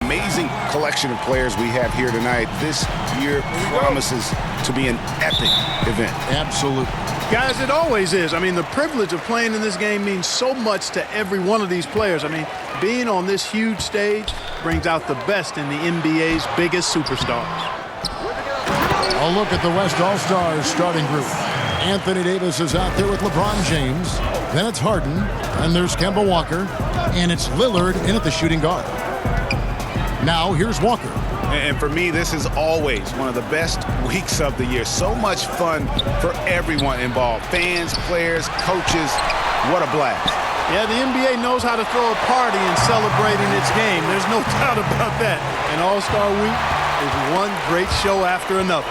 amazing collection of players we have here tonight. This year promises to be an epic event. Absolutely. Guys, it always is. I mean, the privilege of playing in this game means so much to every one of these players. I mean, being on this huge stage brings out the best in the NBA's biggest superstars. A look at the West All-Stars starting group. Anthony Davis is out there with LeBron James. Then it's Harden. And there's Kemba Walker. And it's Lillard in at the shooting guard. Now here's Walker. And for me, this is always one of the best weeks of the year. So much fun for everyone involved. Fans, players, coaches. What a blast. Yeah, the NBA knows how to throw a party in celebrating its game. There's no doubt about that. And All-Star Week is one great show after another.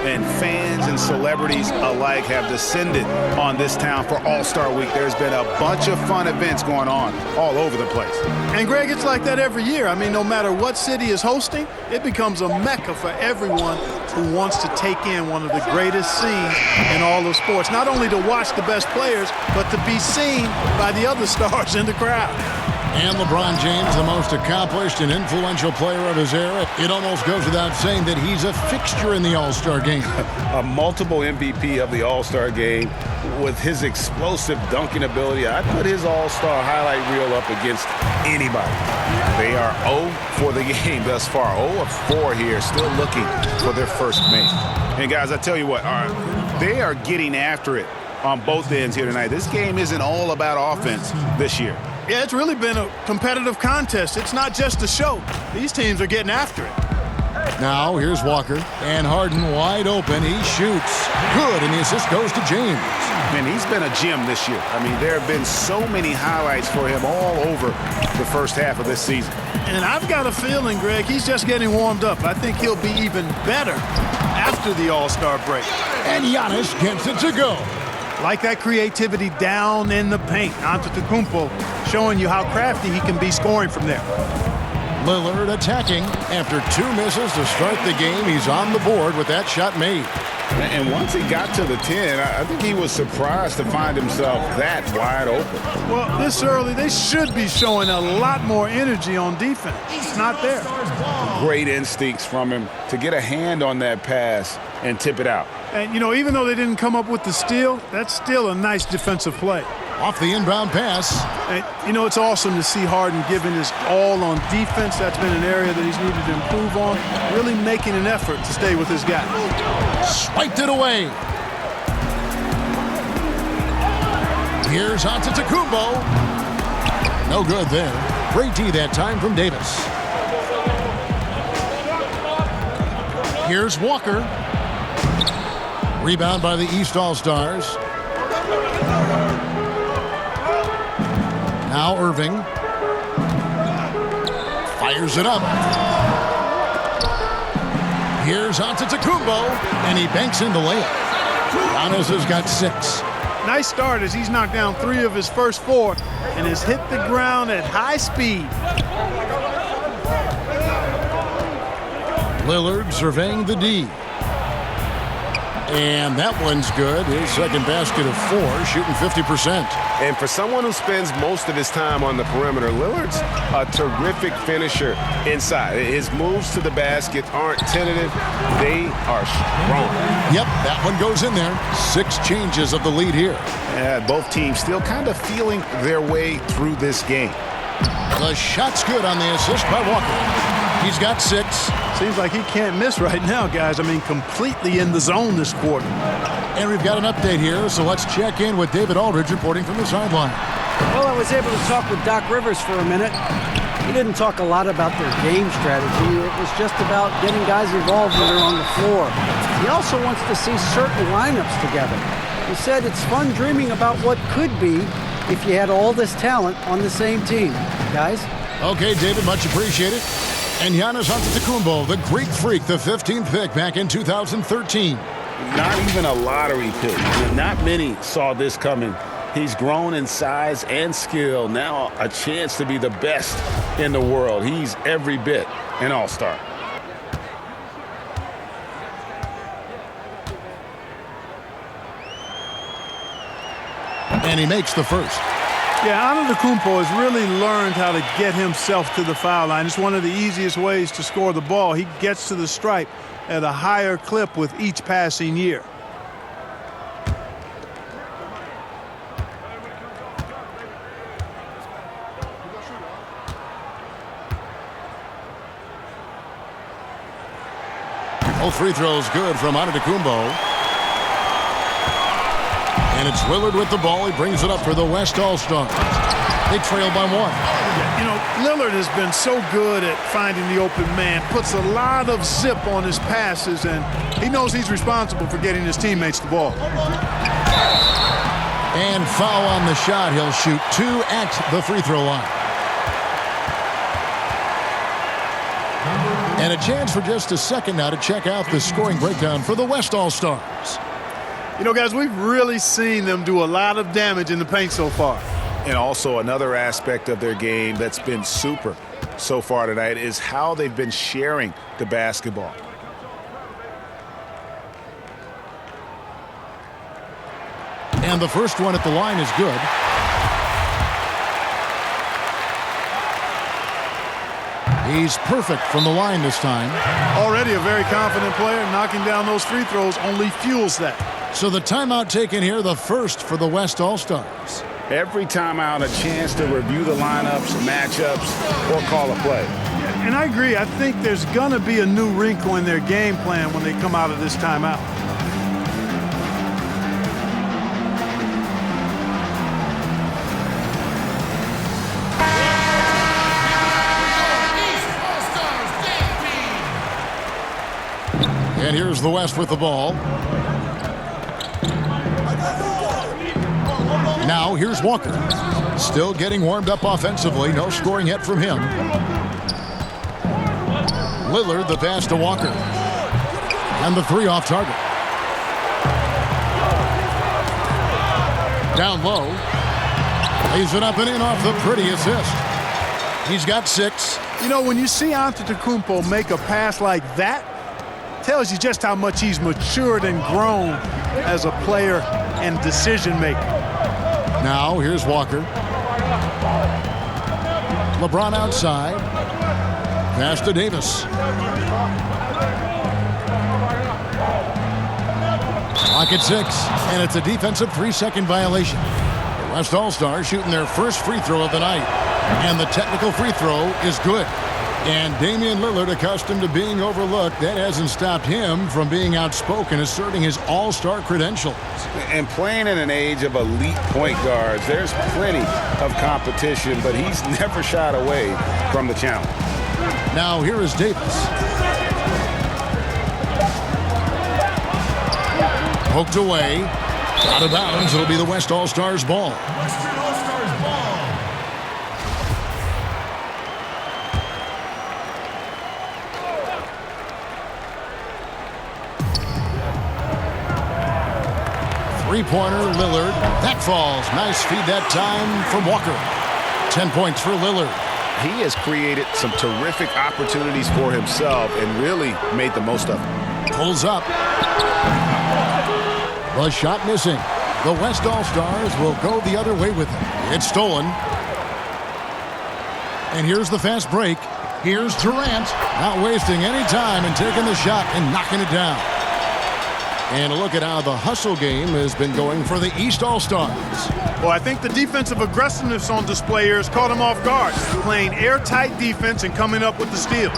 And fans and celebrities alike have descended on this town for All-Star Week. There's been a bunch of fun events going on all over the place. And, Greg, it's like that every year. I mean, no matter what city is hosting, it becomes a mecca for everyone who wants to take in one of the greatest scenes in all of sports. Not only to watch the best players, but to be seen by the other stars in the crowd. And LeBron James, the most accomplished and influential player of his era. It almost goes without saying that he's a fixture in the All-Star game. A multiple MVP of the All-Star game with his explosive dunking ability. I'd put his All-Star highlight reel up against anybody. They are 0 for the game thus far. 0 of 4 here, still looking for their first make. And, guys, I tell you what, they are getting after it on both ends here tonight. This game isn't all about offense this year. Yeah, it's really been a competitive contest. It's not just a show. These teams are getting after it. Now, here's Walker. And Harden wide open. He shoots. Good, and the assist goes to James. Man, he's been a gem this year. I mean, there have been so many highlights for him all over the first half of this season. And I've got a feeling, Greg, he's just getting warmed up. I think he'll be even better after the All-Star break. And Giannis gets it to go. Like that creativity down in the paint. Antetokounmpo showing you how crafty he can be scoring from there. Lillard attacking. After 2 misses to start the game, he's on the board with that shot made. And once he got to the 10, I think he was surprised to find himself that wide open. Well, this early, they should be showing a lot more energy on defense. It's not there. Great instincts from him to get a hand on that pass and tip it out. And, you know, even though they didn't come up with the steal, that's still a nice defensive play. Off the inbound pass. And, you know, it's awesome to see Harden giving his all on defense. That's been an area that he's needed to improve on. Really making an effort to stay with his guy. Swiped it away. Here's Antetokounmpo. No good there. Great D that time from Davis. Here's Walker. Rebound by the East All-Stars. Now Irving. Fires it up. Here's Antetokounmpo, and he banks in the layup. Giannis has got 6. Nice start as he's knocked down 3 of his first 4 and has hit the ground at high speed. Lillard surveying the D. And that one's good. His second basket of 4, shooting 50%. And for someone who spends most of his time on the perimeter, Lillard's a terrific finisher inside. His moves to the basket aren't tentative. They are strong. Yep, that one goes in there. 6 changes of the lead here. Both teams still kind of feeling their way through this game. The shot's good on the assist by Walker. He's got 6. Seems like he can't miss right now, guys. I mean, completely in the zone this quarter. And we've got an update here, so let's check in with David Aldridge reporting from the sideline. Well, I was able to talk with Doc Rivers for a minute. He didn't talk a lot about their game strategy. It was just about getting guys involved when they're on the floor. He also wants to see certain lineups together. He said it's fun dreaming about what could be if you had all this talent on the same team. Guys? Okay, David, much appreciated. And Giannis Antetokounmpo, the Greek Freak, the 15th pick back in 2013. Not even a lottery pick. Not many saw this coming. He's grown in size and skill. Now a chance to be the best in the world. He's every bit an all-star. And he makes the first. Yeah, Antetokounmpo has really learned how to get himself to the foul line. It's one of the easiest ways to score the ball. He gets to the stripe at a higher clip with each passing year. Both free throws good from Antetokounmpo. And it's Lillard with the ball. He brings it up for the West All-Stars. They trail by 1. You know, Lillard has been so good at finding the open man, puts a lot of zip on his passes, and he knows he's responsible for getting his teammates the ball. And foul on the shot. He'll shoot 2 at the free throw line. And a chance for just a second now to check out the scoring breakdown for the West All-Stars. You know, guys, we've really seen them do a lot of damage in the paint so far. And also another aspect of their game that's been super so far tonight is how they've been sharing the basketball. And the first one at the line is good. He's perfect from the line this time. Already a very confident player. Knocking down those free throws only fuels that. So the timeout taken here, the first for the West All-Stars. Every timeout, a chance to review the lineups, matchups, or call a play. And I agree. I think there's going to be a new wrinkle in their game plan when they come out of this timeout. And here's the West with the ball. Now here's Walker. Still getting warmed up offensively. No scoring yet from him. Lillard the pass to Walker. And the 3 off target. Down low. Lays it up and in off the pretty assist. He's got 6. You know, when you see Antetokounmpo make a pass like that, tells you just how much he's matured and grown as a player and decision maker. Now here's Walker. LeBron outside. Pass to Davis. Clock at 6, and it's a defensive 3-second violation. The West All-Stars shooting their first free throw of the night, and the technical free throw is good. And Damian Lillard, accustomed to being overlooked, that hasn't stopped him from being outspoken, asserting his all-star credentials. And playing in an age of elite point guards, there's plenty of competition, but he's never shied away from the challenge. Now here is Davis. Poked away. Out of bounds. It'll be the West All-Stars ball. Three-pointer, Lillard. That falls. Nice feed that time from Walker. 10 points for Lillard. He has created some terrific opportunities for himself and really made the most of them. Pulls up. The shot missing. The West All-Stars will go the other way with it. It's stolen. And here's the fast break. Here's Durant. Not wasting any time and taking the shot and knocking it down. And a look at how the hustle game has been going for the East All-Stars. Well, I think the defensive aggressiveness on display here has caught him off guard, playing airtight defense and coming up with the steals.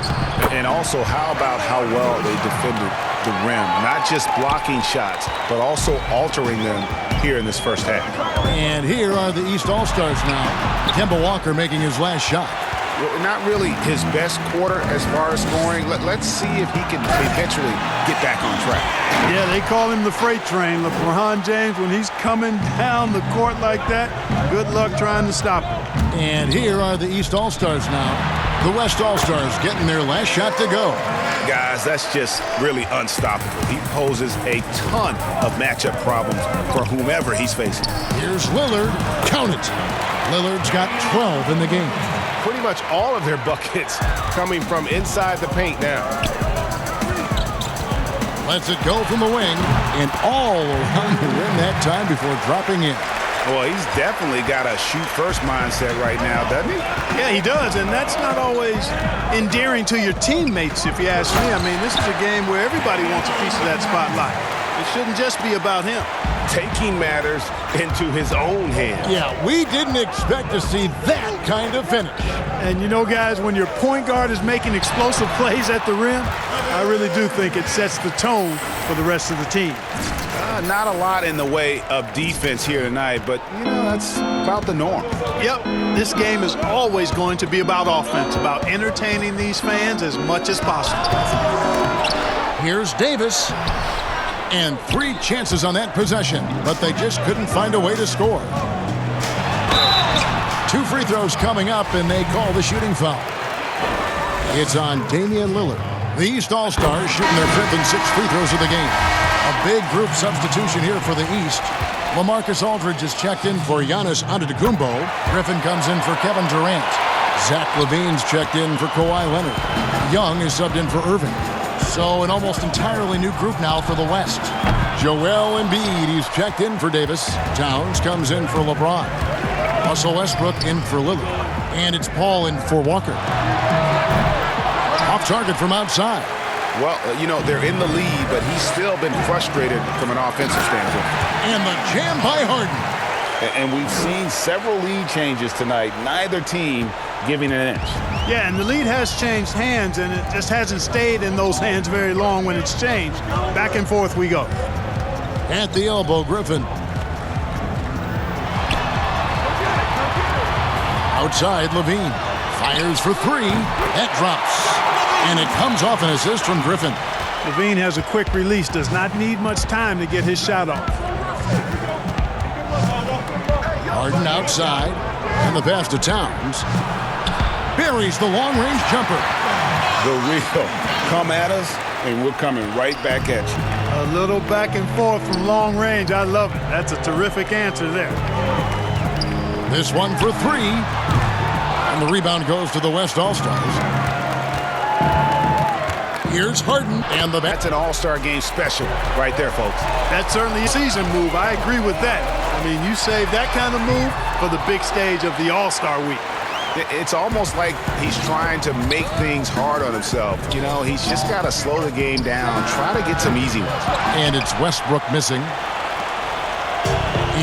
And also, how about how well they defended the rim? Not just blocking shots, but also altering them here in this first half. And here are the East All-Stars now. Kemba Walker making his last shot. Not really his best quarter as far as scoring. Let's see if he can eventually get back on track. Yeah, they call him the freight train. LeBron James, when he's coming down the court like that, good luck trying to stop him. And here are the East All-Stars now. The West All-Stars getting their last shot to go. Guys, that's just really unstoppable. He poses a ton of matchup problems for whomever he's facing. Here's Lillard. Count it. Lillard's got 12 in the game. Pretty much all of their buckets coming from inside the paint now. Lets it go from the wing and all around the rim that time before dropping in. Well, he's definitely got a shoot-first mindset right now, doesn't he? Yeah, he does, and that's not always endearing to your teammates, if you ask me. I mean, this is a game where everybody wants a piece of that spotlight. It shouldn't just be about him. Taking matters into his own hands. Yeah, we didn't expect to see that kind of finish. And you know, guys, when your point guard is making explosive plays at the rim, I really do think it sets the tone for the rest of the team. Not a lot in the way of defense here tonight, but, you know, that's about the norm. Yep, this game is always going to be about offense, about entertaining these fans as much as possible. Here's Davis. And 3 chances on that possession, but they just couldn't find a way to score. 2 free throws coming up, and they call the shooting foul. It's on Damian Lillard. The East All-Stars shooting their 5th and 6th free throws of the game. A big group substitution here for the East. LaMarcus Aldridge is checked in for Giannis Antetokounmpo. Griffin comes in for Kevin Durant. Zach LaVine's checked in for Kawhi Leonard. Young is subbed in for Irving. So an almost entirely new group now for the West. Joel Embiid, he's checked in for Davis. Towns comes in for LeBron. Russell Westbrook in for Lillard. And it's Paul in for Walker. Off target from outside. Well, you know, they're in the lead, but he's still been frustrated from an offensive standpoint. And the jam by Harden. And we've seen several lead changes tonight. Neither team giving an inch. Yeah, and the lead has changed hands, and it just hasn't stayed in those hands very long when it's changed. Back and forth we go. At the elbow, Griffin. Outside, Levine. Fires for 3. That drops. And it comes off an assist from Griffin. Levine has a quick release, does not need much time to get his shot off. Harden outside. And the pass to Towns. Buries the long-range jumper. The real come at us, and we're coming right back at you. A little back and forth from long range. I love it. That's a terrific answer there. This one for 3. And the rebound goes to the West All-Stars. Here's Harden and the That's an all-star game special right there, folks. That's certainly a season move. I agree with that. I mean, you save that kind of move for the big stage of the All-Star week. It's almost like he's trying to make things hard on himself. You know, he's just got to slow the game down, try to get some easy ones. And it's Westbrook missing.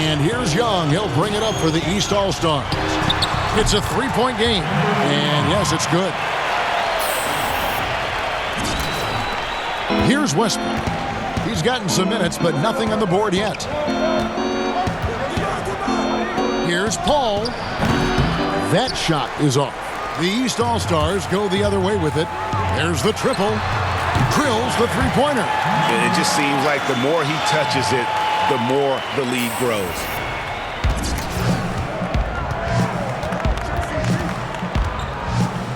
And here's Young. He'll bring it up for the East All-Stars. It's a 3-point game. And yes, it's good. Here's Westbrook. He's gotten some minutes, but nothing on the board yet. Here's Paul. That shot is off. The East All-Stars go the other way with it. There's the triple. Drills the 3-pointer. It just seems like the more he touches it, the more the lead grows.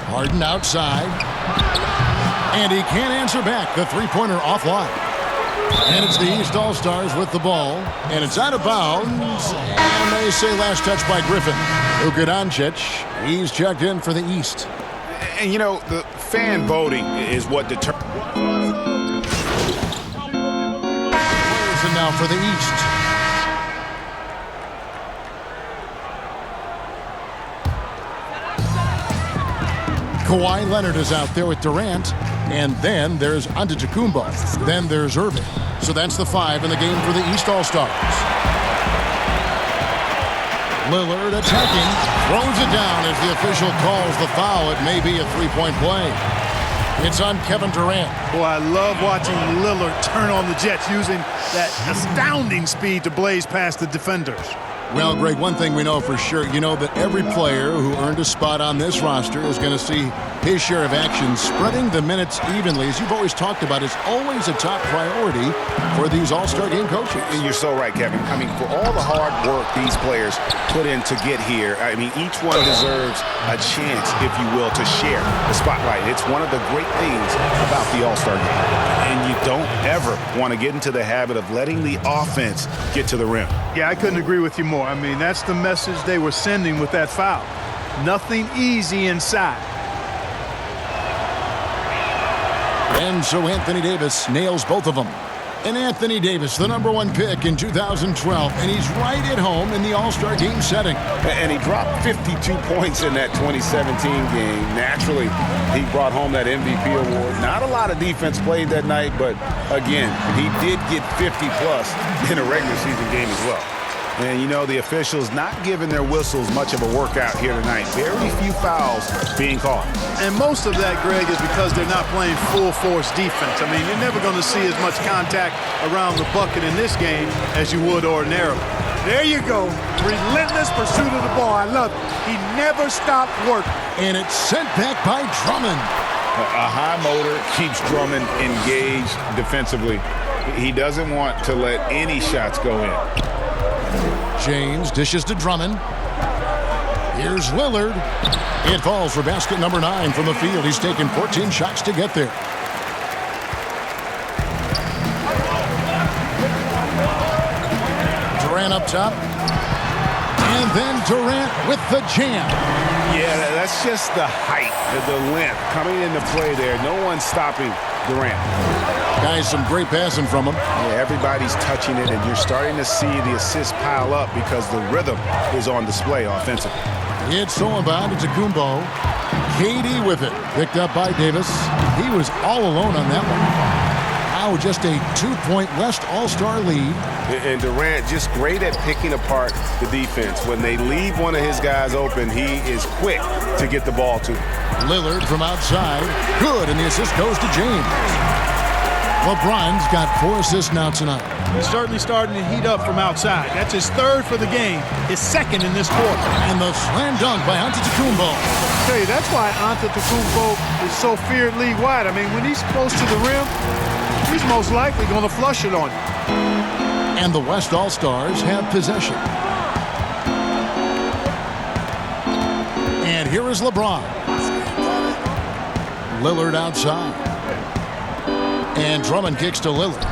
Harden outside. And he can't answer back. The 3-pointer offline. And it's the East All-Stars with the ball. And it's out of bounds. And they say last touch by Griffin. Luka Doncic, he's checked in for the East. And, you know, the fan voting is what determines. And now for the East. Kawhi Leonard is out there with Durant. And then there's Antetokounmpo. Then there's Irving. So that's the 5 in the game for the East All-Stars. Lillard attacking. Throws it down as the official calls the foul. It may be a 3-point play. It's on Kevin Durant. Boy, I love watching Lillard turn on the Jets using that astounding speed to blaze past the defenders. Well, Greg, one thing we know for sure, you know that every player who earned a spot on this roster is going to see his share of action. Spreading the minutes evenly, as you've always talked about, is always a top priority for these All-Star game coaches. And you're so right, Kevin. I mean, for all the hard work these players put in to get here, I mean, each one deserves a chance, if you will, to share the spotlight. It's one of the great things about the All-Star game. And you don't ever want to get into the habit of letting the offense get to the rim. Yeah, I couldn't agree with you more. I mean, that's the message they were sending with that foul. Nothing easy inside. And so Anthony Davis nails both of them. And Anthony Davis, the #1 pick in 2012, and he's right at home in the All-Star game setting. And he dropped 52 points in that 2017 game. Naturally, he brought home that MVP award. Not a lot of defense played that night, but again, he did get 50-plus in a regular season game as well. And, you know, the officials not giving their whistles much of a workout here tonight. Very few fouls being called. And most of that, Greg, is because they're not playing full-force defense. I mean, you're never going to see as much contact around the bucket in this game as you would ordinarily. There you go. Relentless pursuit of the ball. I love it. He never stopped working. And it's sent back by Drummond. A high motor keeps Drummond engaged defensively. He doesn't want to let any shots go in. James dishes to Drummond. Here's Lillard. It falls for basket number 9 from the field. He's taken 14 shots to get there. Durant up top. And then Durant with the jam. Yeah, that's just the height, the length coming into play there. No one's stopping Durant. Guys, some great passing from him. Yeah, everybody's touching it, and you're starting to see the assists pile up because the rhythm is on display offensively. It's all about Kumbo. KD with it. Picked up by Davis. He was all alone on that one. Now just a 2-point West All-Star lead. And Durant just great at picking apart the defense. When they leave one of his guys open, he is quick to get the ball to. Lillard from outside. Good, and the assist goes to James. LeBron's got 4 assists now tonight. He's certainly starting to heat up from outside. That's his 3rd for the game, his 2nd in this quarter. And the slam dunk by Antetokounmpo. I tell you, that's why Antetokounmpo is so feared league wide. I mean, when he's close to the rim, he's most likely going to flush it on you. And the West All-Stars have possession. And here is LeBron. Lillard outside. And Drummond kicks to Lillard.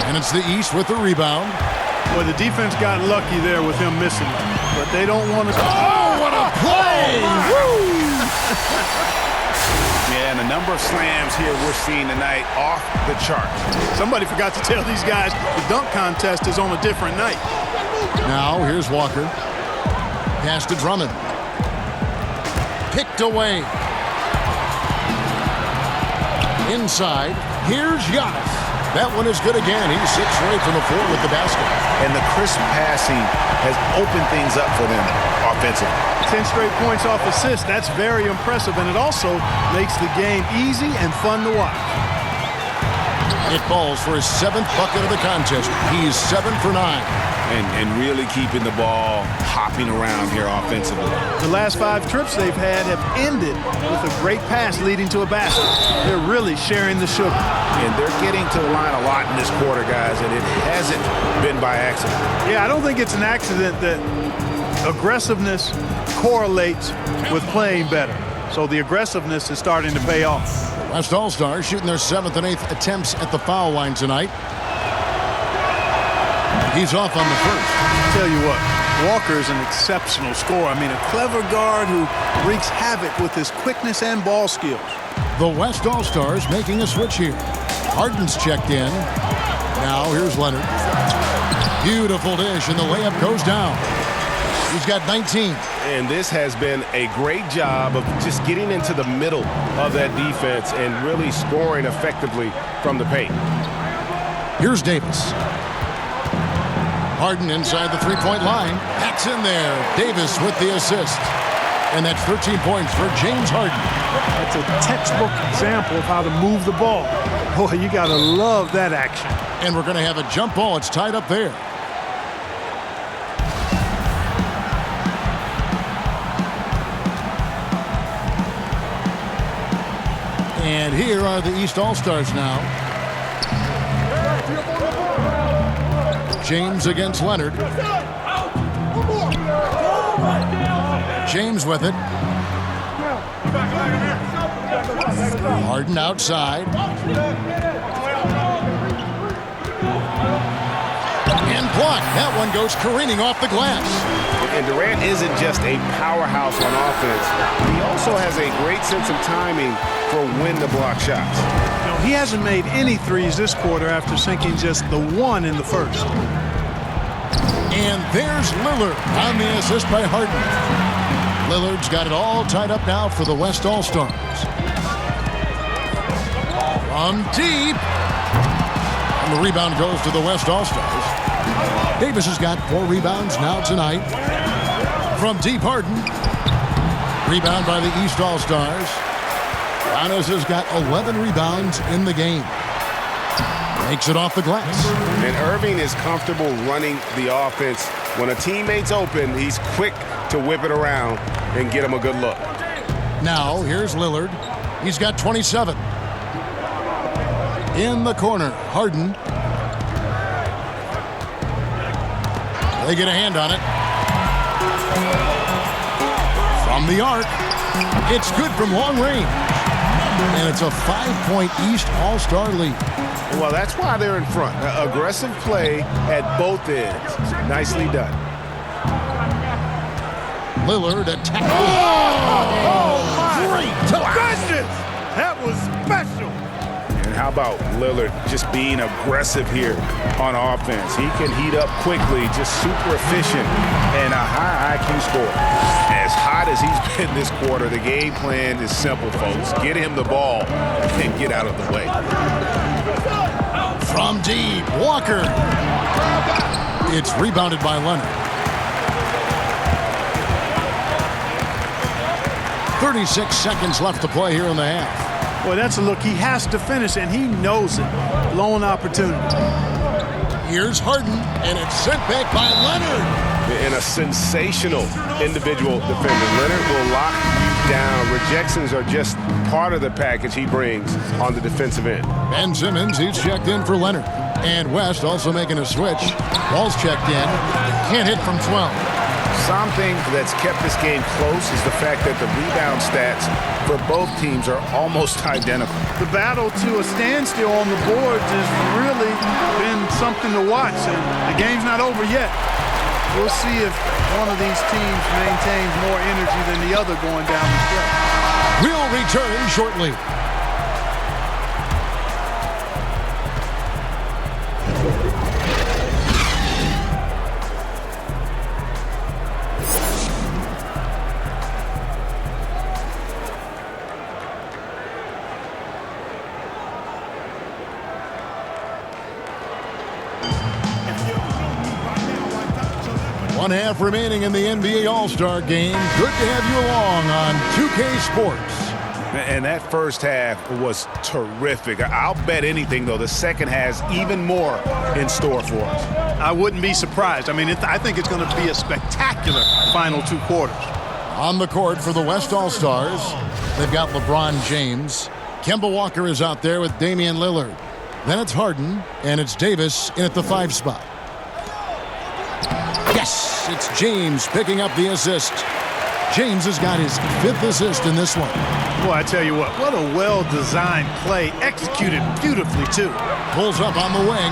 And it's the East with the rebound. Boy, the defense got lucky there with him missing. But they don't want to... Oh, what a play! Woo! Yeah, and the number of slams here we're seeing tonight off the chart. Somebody forgot to tell these guys the dunk contest is on a different night. Now, here's Walker. Pass to Drummond. Picked away. Inside, here's Giannis. That one is good again. He's 6 straight from the floor with the basket. And the crisp passing has opened things up for them offensively. 10 straight points off assists. That's very impressive, and it also makes the game easy and fun to watch. It falls for his 7th bucket of the contest. He's 7 for 9. And really keeping the ball hopping around here offensively. The last 5 trips they've had have ended with a great pass leading to a basket. They're really sharing the sugar. And they're getting to the line a lot in this quarter, guys, and it hasn't been by accident. Yeah, I don't think it's an accident that aggressiveness correlates with playing better. So the aggressiveness is starting to pay off. West All-Stars shooting their 7th and 8th attempts at the foul line tonight. He's off on the first. I'll tell you what, Walker is an exceptional scorer. I mean, a clever guard who wreaks havoc with his quickness and ball skills. The West All-Stars making a switch here. Harden's checked in. Now here's Leonard. Beautiful dish, and the layup goes down. He's got 19. And this has been a great job of just getting into the middle of that defense and really scoring effectively from the paint. Here's Davis. Harden inside the 3-point line. That's in there. Davis with the assist. And that's 13 points for James Harden. That's a textbook example of how to move the ball. Boy, you got to love that action. And we're going to have a jump ball. It's tied up there. And here are the East All-Stars now. James against Leonard. James with it. Harden outside. And blocked. That one goes careening off the glass. And Durant isn't just a powerhouse on offense. He also has a great sense of timing for when to block shots. You know, know, he hasn't made any threes this quarter after sinking just the one in the first. And there's Lillard on the assist by Harden. Lillard's got it all tied up now for the West All-Stars. From deep. And the rebound goes to the West All-Stars. Davis has got 4 rebounds now tonight. From deep, Harden. Rebound by the East All-Stars. Giannis has got 11 rebounds in the game. Makes it off the glass. And Irving is comfortable running the offense. When a teammate's open, he's quick to whip it around and get him a good look. Now, here's Lillard. He's got 27. In the corner, Harden. They get a hand on it. From the arc. It's good from long range. And it's a 5-point East All-Star lead. Well, that's why they're in front. Aggressive play at both ends. Nicely done. Lillard attack. Oh, my Great goodness! That was special. And how about Lillard just being aggressive here on offense? He can heat up quickly, just super efficient, and a high IQ score. As hot as he's been this quarter, the game plan is simple, folks. Get him the ball and get out of the way. From deep, Walker. It's rebounded by Leonard. 36 seconds left to play here in the half. Boy, that's a look he has to finish, and he knows it. Blown opportunity. Here's Harden, and it's sent back by Leonard. And a sensational individual defender. Leonard will lock you down. Rejections are just part of the package he brings on the defensive end. Ben Simmons, he's checked in for Leonard. And West also making a switch. Ball's checked in. Can't hit from 12. Something that's kept this game close is the fact that the rebound stats for both teams are almost identical. The battle to a standstill on the boards has really been something to watch, and the game's not over yet. We'll see if one of these teams maintains more energy than the other going down the stretch. We'll return shortly. One half remaining in the NBA All-Star Game. Good to have you along on 2K Sports. And that first half was terrific. I'll bet anything, though, the second has even more in store for us. I wouldn't be surprised. I mean, I think it's going to be a spectacular final 2 quarters. On the court for the West All-Stars, they've got LeBron James. Kemba Walker is out there with Damian Lillard. Then it's Harden, and it's Davis in at the 5 spot. Yes, it's James picking up the assist. James has got his 5th assist in this one. Boy, I tell you what a well-designed play, executed beautifully, too. Pulls up on the wing.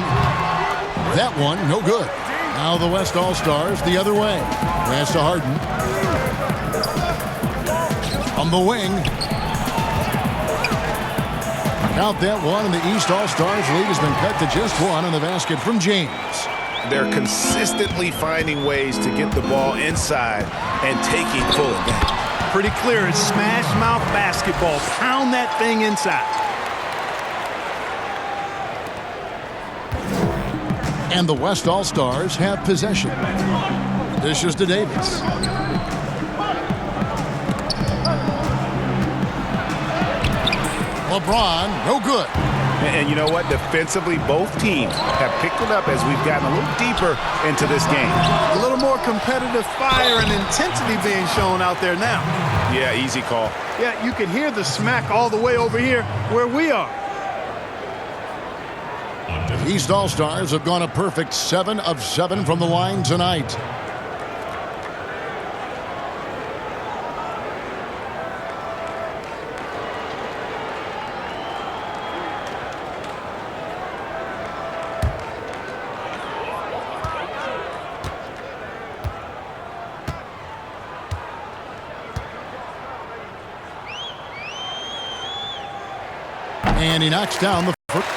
That one, no good. Now the West All-Stars the other way. Pass to Harden. On the wing. Count that one, and the East All-Stars lead has been cut to just 1 on the basket from James. They're consistently finding ways to get the ball inside and taking full advantage. Pretty clear, it's smash mouth basketball. Pound that thing inside. And the West All-Stars have possession. Dishes to Davis. LeBron, no good. And you know what? Defensively, both teams have picked it up as we've gotten a little deeper into this game. A little more competitive fire and intensity being shown out there now. Yeah, easy call. Yeah, you can hear the smack all the way over here where we are. The East All-Stars have gone a perfect 7 of 7 from the line tonight. And he knocks down the first.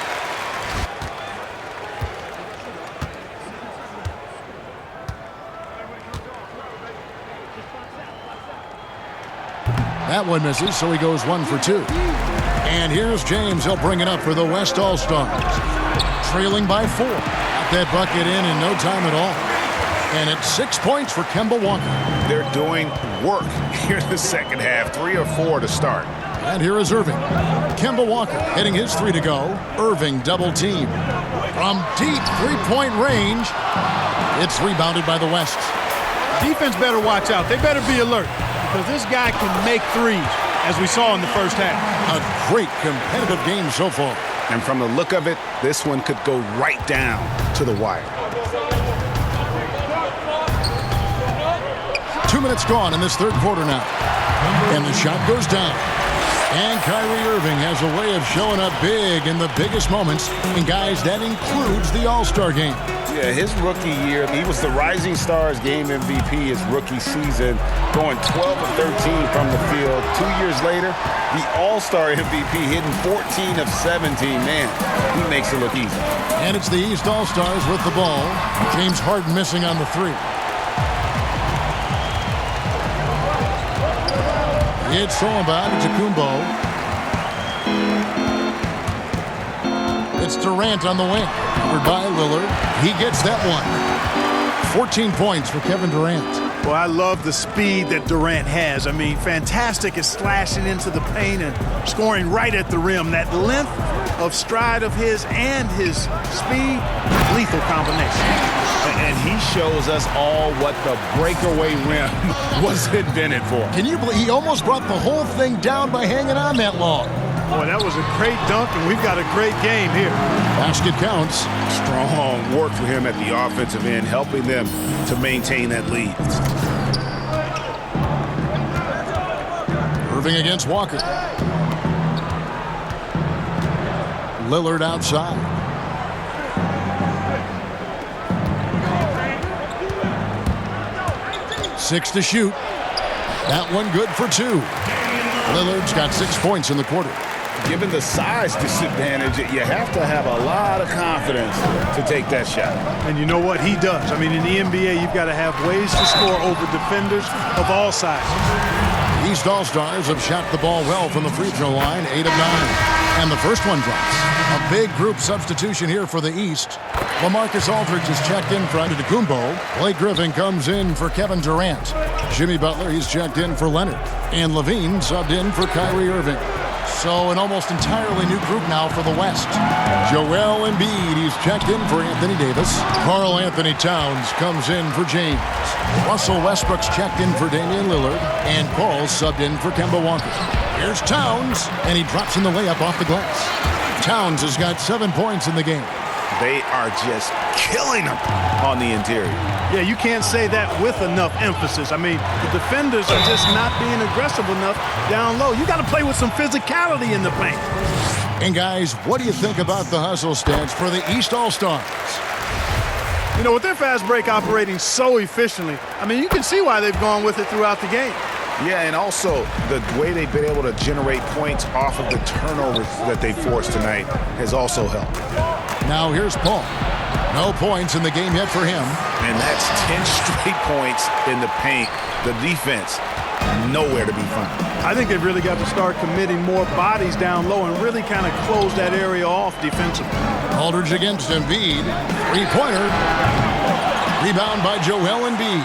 That one misses, so he goes 1 for 2. And here's James. He'll bring it up for the West All-Stars. Trailing by 4. Got that bucket in no time at all. And it's 6 points for Kemba Walker. They're doing work here in the second half. 3 or 4 to start. And here is Irving. Kemba Walker hitting his 3 to go. Irving double team. From deep three-point range, it's rebounded by the West. Defense better watch out. They better be alert because this guy can make threes, as we saw in the first half. A great competitive game so far. And from the look of it, this one could go right down to the wire. 2 minutes gone in this third quarter now. And the shot goes down. And Kyrie Irving has a way of showing up big in the biggest moments. And guys, that includes the All-Star game. Yeah, his rookie year, he was the Rising Stars game MVP his rookie season, going 12 of 13 from the field. 2 years later, the All-Star MVP hitting 14 of 17. Man, he makes it look easy. And it's the East All-Stars with the ball. James Harden missing on the 3. It's Solomon to Kumbo. It's Durant on the wing. Covered by Lillard. He gets that one. 14 points for Kevin Durant. Well, I love the speed that Durant has. I mean, fantastic at slashing into the paint and scoring right at the rim. That length of stride of his and his speed, lethal combination. And he shows us all what the breakaway rim was invented for. Can you believe he almost brought the whole thing down by hanging on that long? Boy, that was a great dunk, and we've got a great game here. Basket counts. Strong work for him at the offensive end, helping them to maintain that lead. Irving against Walker. Lillard outside. Six to shoot. That one good for 2. Lillard's got 6 points in the quarter. Given the size disadvantage, you have to have a lot of confidence to take that shot. And you know what? He does. I mean, in the NBA, you've got to have ways to score over defenders of all sizes. East All-Stars have shot the ball well from the free throw line, 8 of 9. And the first one drops. A big group substitution here for the East. LaMarcus Aldridge is checked in for Antetokounmpo. Blake Griffin comes in for Kevin Durant. Jimmy Butler, he's checked in for Leonard. And Levine subbed in for Kyrie Irving. So an almost entirely new group now for the West. Joel Embiid, he's checked in for Anthony Davis. Karl Anthony Towns comes in for James. Russell Westbrook's checked in for Damian Lillard. And Paul's subbed in for Kemba Walker. Here's Towns, and he drops in the layup off the glass. Towns has got 7 points in the game. They are just killing them on the interior. Yeah, you can't say that with enough emphasis. I mean, the defenders are just not being aggressive enough down low. You got to play with some physicality in the paint. And guys, what do you think about the hustle stats for the East All-Stars? You know, with their fast break operating so efficiently, I mean, you can see why they've gone with it throughout the game. Yeah, and also the way they've been able to generate points off of the turnovers that they forced tonight has also helped. Now here's Paul. No points in the game yet for him. And that's 10 straight points in the paint. The defense, nowhere to be found. I think they've really got to start committing more bodies down low and really kind of close that area off defensively. Aldridge against Embiid. Three-pointer. Rebound by Joel Embiid.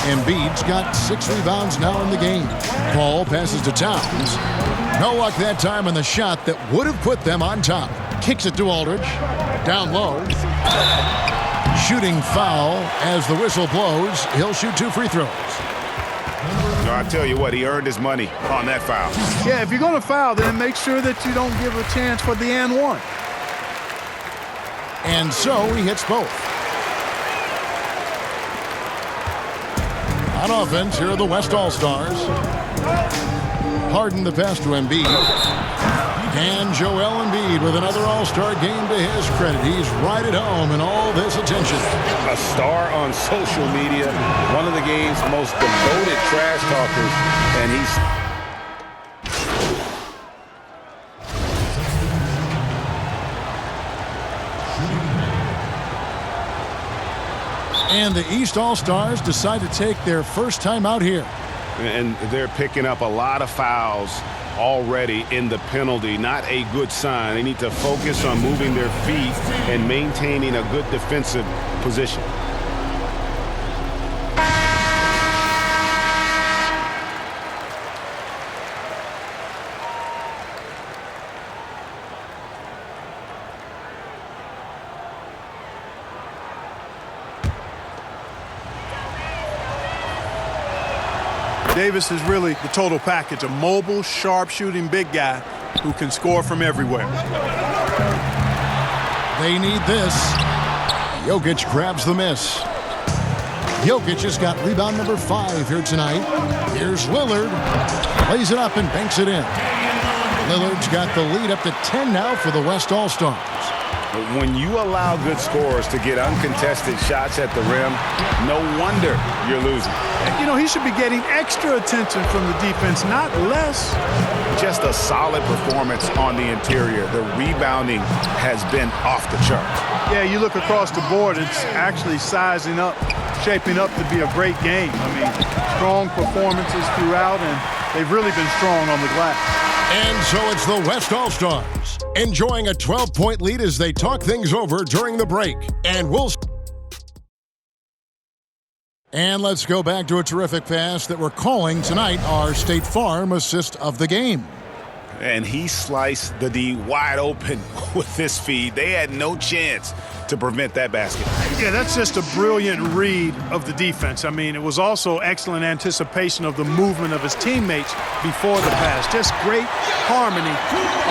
Embiid's got 6 rebounds now in the game. Paul passes to Towns. No luck that time on the shot that would have put them on top. Kicks it to Aldridge. Down low. Shooting foul as the whistle blows. He'll shoot 2 free throws. No, I tell you what, he earned his money on that foul. Yeah, if you're going to foul, then make sure that you don't give a chance for the and one. And so he hits both. On offense, here are the West All-Stars. Harden the pass to Embiid. And Joel Embiid with another All-Star game to his credit. He's right at home in all this attention. A star on social media, one of the game's most devoted trash talkers, and he's... And the East All-Stars decide to take their first time out here. And they're picking up a lot of fouls already in the penalty. Not a good sign. They need to focus on moving their feet and maintaining a good defensive position. Davis is really the total package, a mobile, sharp-shooting big guy who can score from everywhere. They need this. Jokic grabs the miss. Jokic has got rebound number 5 here tonight. Here's Lillard. Plays it up and banks it in. Lillard's got the lead up to 10 now for the West All-Stars. When you allow good scorers to get uncontested shots at the rim, no wonder you're losing. You know, he should be getting extra attention from the defense, not less. Just a solid performance on the interior. The rebounding has been off the charts. Yeah, you look across the board, it's actually sizing up, shaping up to be a great game. I mean, strong performances throughout, and they've really been strong on the glass. And so it's the West All-Stars enjoying a 12-point lead as they talk things over during the break. And let's go back to a terrific pass that we're calling tonight our State Farm assist of the game. And he sliced the D wide open with this feed. They had no chance to prevent that basket. Yeah, that's just a brilliant read of the defense. I mean, it was also excellent anticipation of the movement of his teammates before the pass. Just great harmony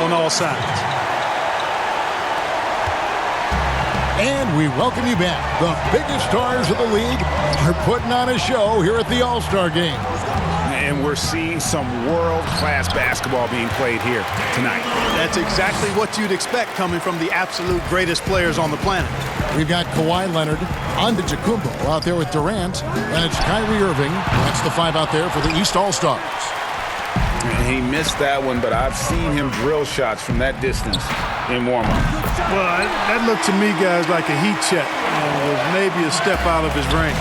on all sides. And we welcome you back. The biggest stars of the league are putting on a show here at the All-Star Game. And we're seeing some world-class basketball being played here tonight. That's exactly what you'd expect coming from the absolute greatest players on the planet. We've got Kawhi Leonard, Antetokounmpo out there with Durant, and it's Kyrie Irving. That's the 5 out there for the East All-Stars. And he missed that one, but I've seen him drill shots from that distance in warm-up. Well, that looked to me, guys, like a heat check. Was maybe a step out of his range.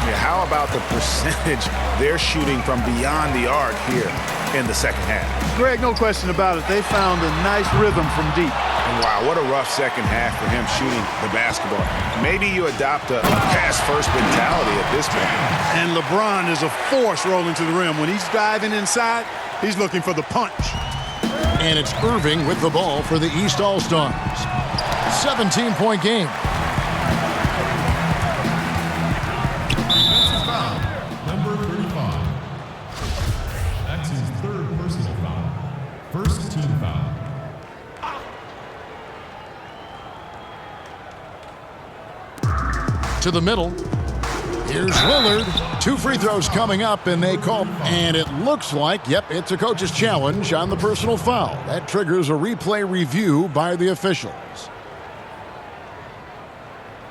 Yeah, how about the percentage they're shooting from beyond the arc here in the second half? Greg, no question about it. They found a nice rhythm from deep. And wow, what a rough second half for him shooting the basketball. Maybe you adopt a pass-first mentality at this point. And LeBron is a force rolling to the rim. When he's diving inside, he's looking for the punch. And it's Irving with the ball for the East All-Stars. 17-point game. Number 35. That's his 3rd personal foul. First team foul. To the middle. Here's Lillard. 2 free throws coming up, and they call. And it looks like, yep, it's a coach's challenge on the personal foul. That triggers a replay review by the officials.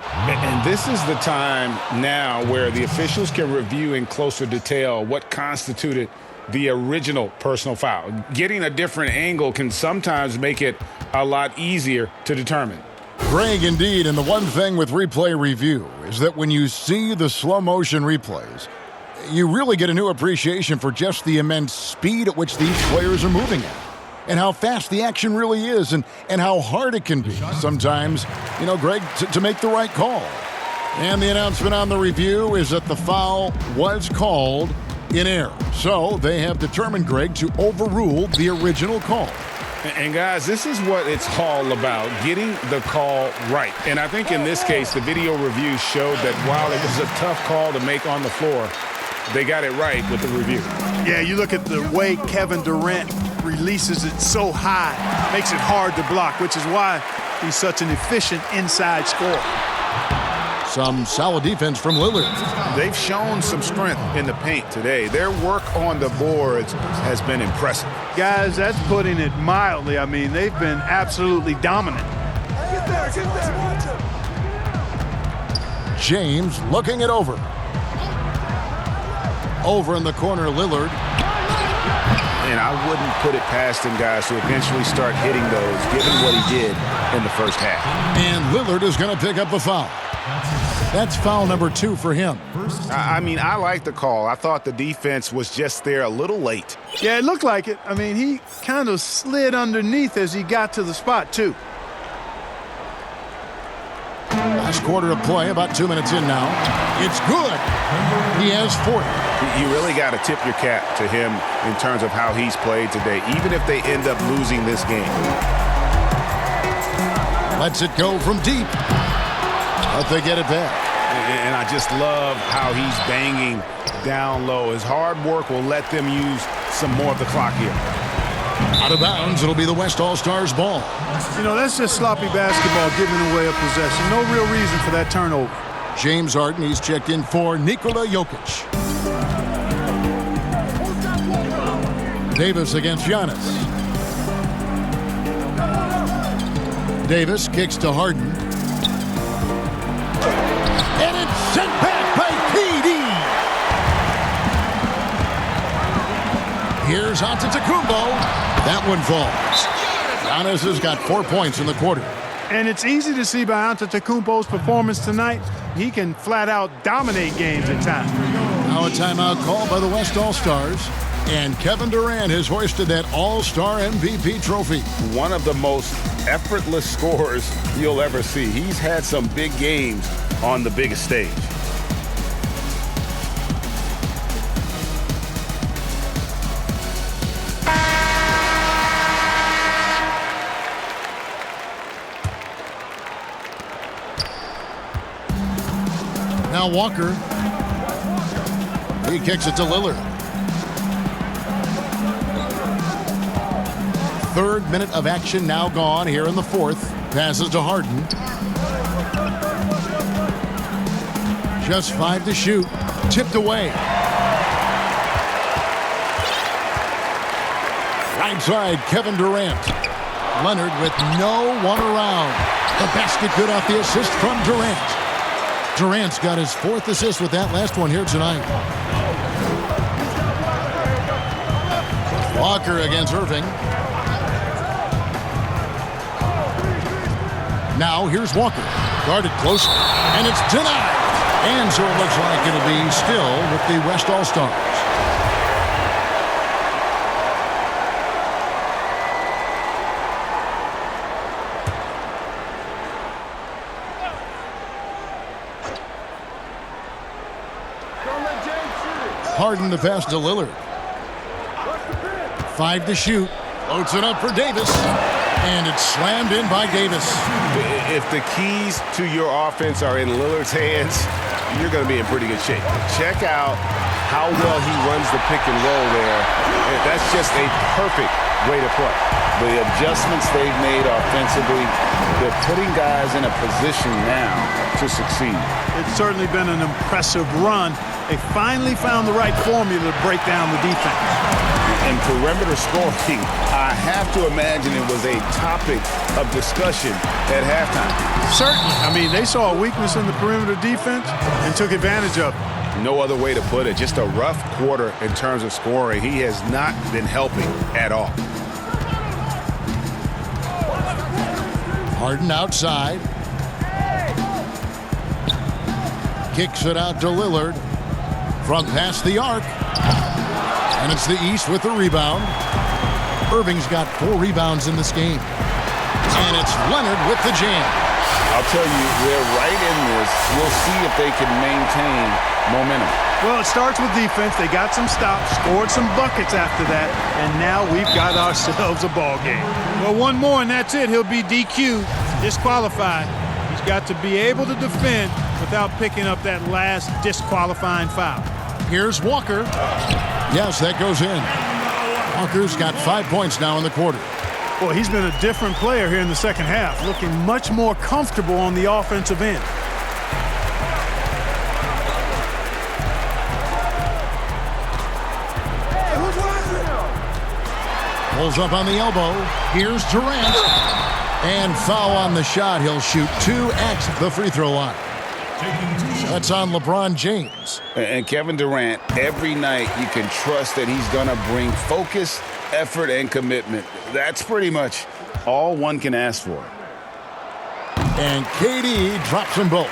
And this is the time now where the officials can review in closer detail what constituted the original personal foul. Getting a different angle can sometimes make it a lot easier to determine. Greg, indeed, and the one thing with replay review is that when you see the slow motion replays, you really get a new appreciation for just the immense speed at which these players are moving at, and how fast the action really is, and how hard it can be sometimes, Greg, to make the right call. And the announcement on the review is that the foul was called in error. So they have determined, Greg, to overrule the original call. And guys, this is what it's all about, getting the call right. And I think in this case, the video review showed that while it was a tough call to make on the floor, they got it right with the review. Yeah, you look at the way Kevin Durant releases it so high, makes it hard to block, which is why he's such an efficient inside scorer. Some solid defense from Lillard. They've shown some strength in the paint today. Their work on the boards has been impressive. Guys, that's putting it mildly. I mean, they've been absolutely dominant. James looking it over. Over in the corner, Lillard. And I wouldn't put it past him, guys, to eventually start hitting those, given what he did in the first half. And Lillard is going to pick up the foul. That's foul number 2 for him. I mean, I like the call. I thought the defense was just there a little late. Yeah, it looked like it. I mean, he kind of slid underneath as he got to the spot, too. Last quarter of play, about 2 minutes in now. It's good. He has 40. You really got to tip your cap to him in terms of how he's played today, even if they end up losing this game. Lets it go from deep. But they get it back. And I just love how he's banging down low. His hard work will let them use some more of the clock here. Out of bounds, it'll be the West All-Stars ball. You know, that's just sloppy basketball giving away a possession. No real reason for that turnover. James Harden, he's checked in for Nikola Jokic. Davis against Giannis. Davis kicks to Harden. And it's sent back by KD. Here's Antetokounmpo. That one falls. Giannis has got 4 points in the quarter. And it's easy to see by Antetokounmpo's performance tonight. He can flat out dominate games at times. Now a timeout called by the West All-Stars. And Kevin Durant has hoisted that All-Star MVP trophy. One of the most effortless scorers you'll ever see. He's had some big games on the biggest stage. Now Walker. He kicks it to Lillard. Third minute of action now gone here in the fourth. Passes to Harden. Just 5 to shoot. Tipped away. Right side, Kevin Durant. Leonard with no one around. The basket good off the assist from Durant. Durant's got his 4th assist with that last one here tonight. Walker against Irving. Now here's Walker. Guarded close. And it's denied. And so it looks like it'll be still with the West All-Stars. Harden the pass to Lillard. 5 to shoot. Floats it up for Davis. And it's slammed in by Davis. If the keys to your offense are in Lillard's hands, you're going to be in pretty good shape. Check out how well he runs the pick and roll there. That's just a perfect way to play. The adjustments they've made offensively, they're putting guys in a position now to succeed. It's certainly been an impressive run. They finally found the right formula to break down the defense. And perimeter scoring, I have to imagine it was a topic of discussion at halftime. Certainly. I mean, they saw a weakness in the perimeter defense and took advantage of it. No other way to put it. Just a rough quarter in terms of scoring. He has not been helping at all. Harden outside. Kicks it out to Lillard. From past the arc. And it's the East with the rebound. Irving's got 4 rebounds in this game. And it's Leonard with the jam. I'll tell you, they're right in this. We'll see if they can maintain momentum. Well, it starts with defense. They got some stops, scored some buckets after that, and now we've got ourselves a ball game. Well, one more, and that's it. He'll be DQ'd, disqualified. He's got to be able to defend without picking up that last disqualifying foul. Here's Walker. Yes, that goes in. Walker's got 5 points now in the quarter. Well, he's been a different player here in the second half, looking much more comfortable on the offensive end. Pulls up on the elbow. Here's Durant. And foul on the shot. He'll shoot 2 at the free throw line. That's on LeBron James. And Kevin Durant, every night you can trust that he's going to bring focus, effort, and commitment. That's pretty much all one can ask for. And KD drops them both.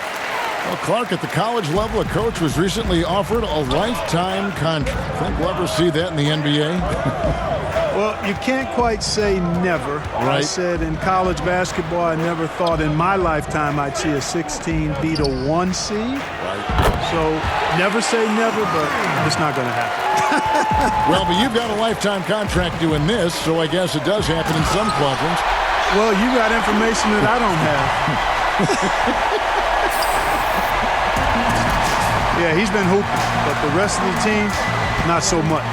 Well, Clark, at the college level, a coach was recently offered a lifetime contract. Think we'll ever see that in the NBA? Well, you can't quite say never. Right. I said in college basketball, I never thought in my lifetime I'd see a 16 beat a 1 seed. Right. So never say never, but it's not going to happen. Well, but you've got a lifetime contract doing this, so I guess it does happen in some quadrants. Well, you got information that I don't have. Yeah, he's been hooping, but the rest of the team, not so much.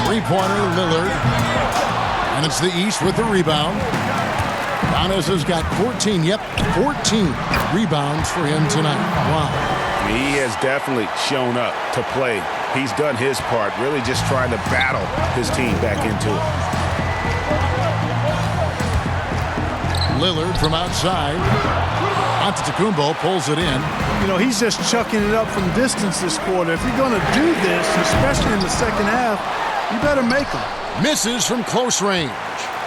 Three-pointer, Lillard. And it's the East with the rebound. Giannis has got 14 rebounds for him tonight. Wow. He has definitely shown up to play. He's done his part, really just trying to battle his team back into it. Lillard from outside. Antetokounmpo pulls it in. You know, he's just chucking it up from distance this quarter. If you're going to do this, especially in the second half, you better make them. Misses from close range.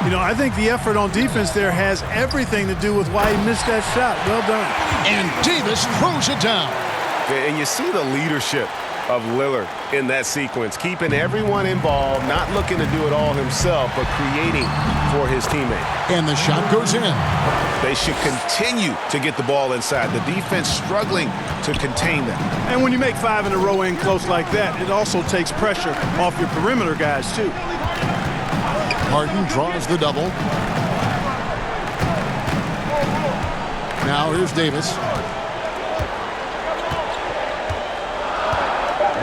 You know, I think the effort on defense there has everything to do with why he missed that shot. Well done. And Davis throws it down. And you see the leadership of Lillard in that sequence, keeping everyone involved, not looking to do it all himself, but creating for his teammate. And the shot goes in. They should continue to get the ball inside. The defense struggling to contain them. And when you make 5 in a row in close like that, it also takes pressure off your perimeter guys, too. Harden draws the double. Now here's Davis.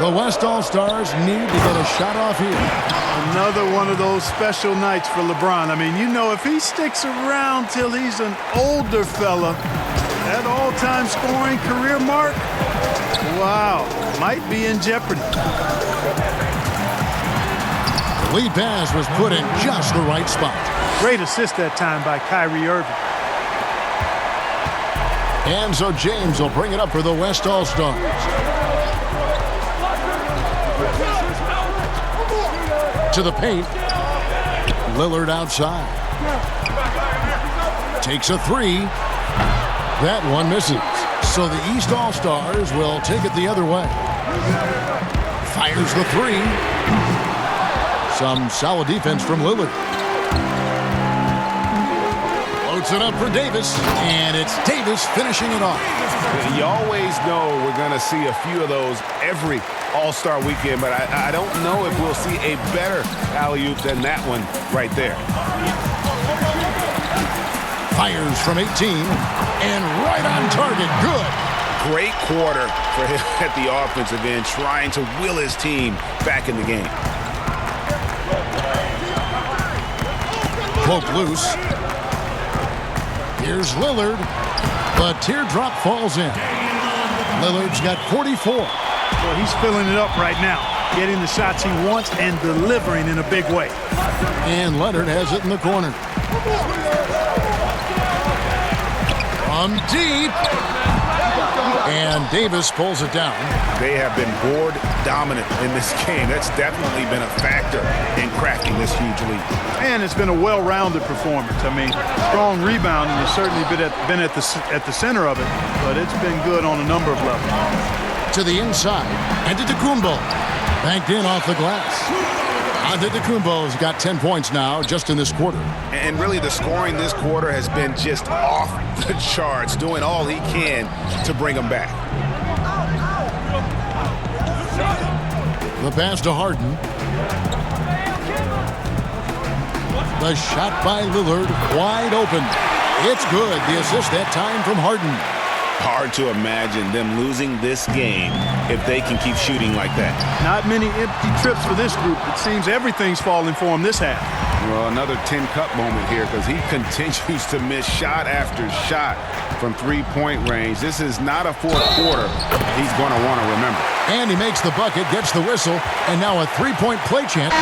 The West All-Stars need to get a shot off here. Another one of those special nights for LeBron. I mean, you know, if he sticks around till he's an older fella, that all-time scoring career mark, wow, might be in jeopardy. The lead pass was put in just the right spot. Great assist that time by Kyrie Irving. And so James will bring it up for the West All-Stars. To the paint. Lillard outside. Takes a three. That one misses. So the East All-Stars will take it the other way. Fires the three. Some solid defense from Lillard. Loads it up for Davis. And it's Davis finishing it off. You always know we're going to see a few of those every All-Star weekend, but I don't know if we'll see a better alley-oop than that one right there. Fires from 18, and right on target. Good. Great quarter for him at the offensive end, trying to will his team back in the game. Poke loose. Here's Lillard. The teardrop falls in. Lillard's got 44. Well, he's filling it up right now, getting the shots he wants and delivering in a big way. And Leonard has it in the corner. From deep. And Davis pulls it down. They have been board dominant in this game. That's definitely been a factor in cracking this huge lead. And it's been a well-rounded performance. I mean, strong rebounding has certainly been at the center of it, but it's been good on a number of levels. To the inside. Antetokounmpo. Banked in off the glass. Antetokounmpo's got 10 points now just in this quarter. And really the scoring this quarter has been just off the charts, doing all he can to bring them back. The pass to Harden. The shot by Lillard, wide open. It's good. The assist that time from Harden. Hard to imagine them losing this game if they can keep shooting like that. Not many empty trips for this group. It seems everything's falling for him this half. Well, another 10-cup moment here because he continues to miss shot after shot from three-point range. This is not a fourth quarter he's going to want to remember. And he makes the bucket, gets the whistle, and now a three-point play chant.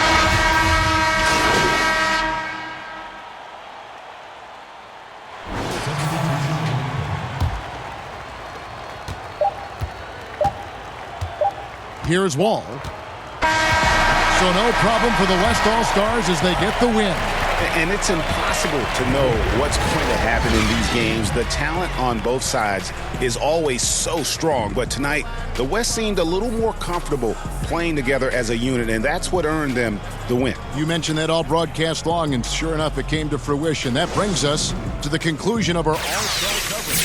Here's Wall. So no problem for the West All-Stars as they get the win. And it's impossible to know what's going to happen in these games. The talent on both sides is always so strong. But tonight, the West seemed a little more comfortable playing together as a unit, and that's what earned them the win. You mentioned that all broadcast long, and sure enough, it came to fruition. That brings us to the conclusion of our all-star coverage.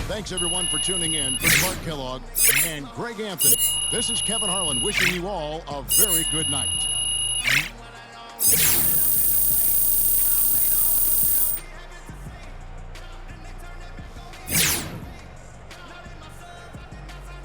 Thanks, everyone, for tuning in. For Clark Kellogg and Greg Anthony, this is Kevin Harlan wishing you all a very good night.